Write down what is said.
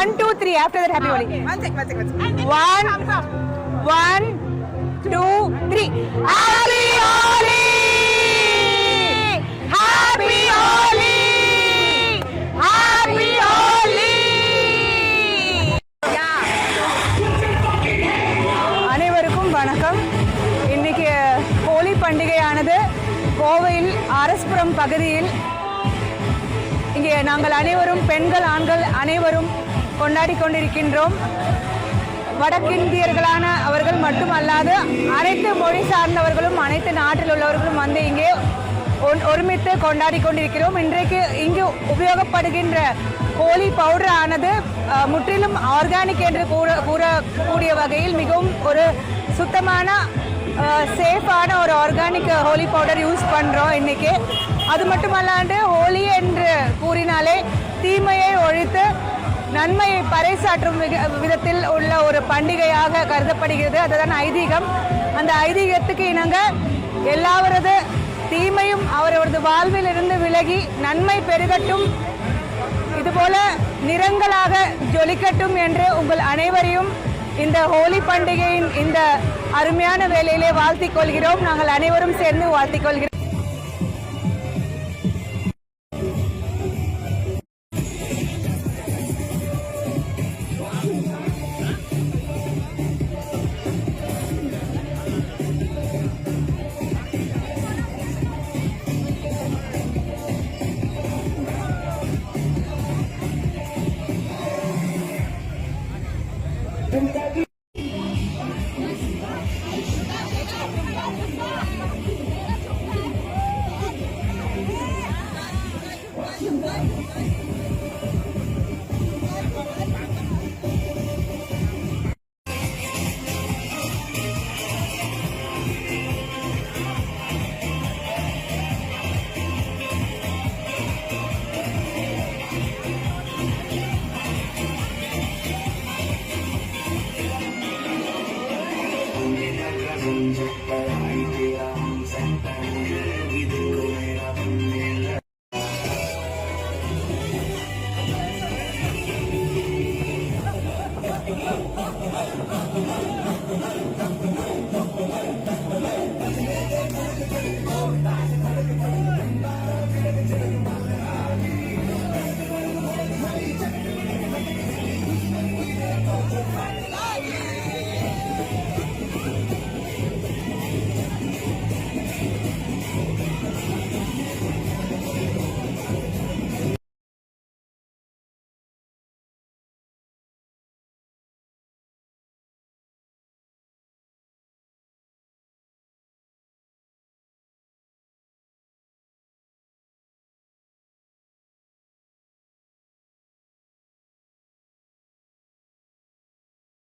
1, 2, 3. After that, happy Holi. One second. 1, 2, 3. Happy Holi! Happy Holi! Happy Holi! அனைவருக்கும் வணக்கம். இன்னைக்கு ஹோலி பண்டிகையானது கோவையில் ஆர்எஸ்புரம் பகுதியில் இங்கே நாங்கள் அனைவரும் பெண்கள் ஆண்கள் அனைவரும் கொண்டாடி கொண்டிருக்கின்றோம். வடக்கிந்தியர்களான அவர்கள் மட்டுமல்லாது அனைத்து மொழி சார்ந்தவர்களும் அனைத்து நாட்டில் உள்ளவர்களும் வந்து இங்கே ஒருமித்து கொண்டாடி கொண்டிருக்கிறோம். இன்றைக்கு இங்கு உபயோகப்படுகின்ற ஹோலி பவுடர் ஆனது முற்றிலும் ஆர்கானிக் என்று கூறக்கூடிய வகையில் மிகவும் ஒரு சுத்தமான சேஃபான ஒரு ஆர்கானிக் ஹோலி பவுடர் யூஸ் பண்ணுறோம் இன்னைக்கு. அது மட்டுமல்லாண்டு ஹோலி என்று கூறினாலே தீமையை ஒழித்து நன்மையை பறைசாற்றும் விதத்தில் உள்ள ஒரு பண்டிகையாக கருதப்படுகிறது. அதுதான் ஐதீகம். அந்த ஐதீகத்துக்கு இணங்க எல்லாவரது தீமையும் அவரது வாழ்வில் இருந்து விலகி நன்மை பெருகட்டும், இதுபோல நிறங்களாக ஜொலிக்கட்டும் என்று உங்கள் அனைவரையும் இந்த ஹோலி பண்டிகையின் இந்த அருமையான வேளையிலே வாழ்த்திக் கொள்கிறோம். நாங்கள் அனைவரும் சேர்ந்து வாழ்த்திக் கொள்கிறோம்.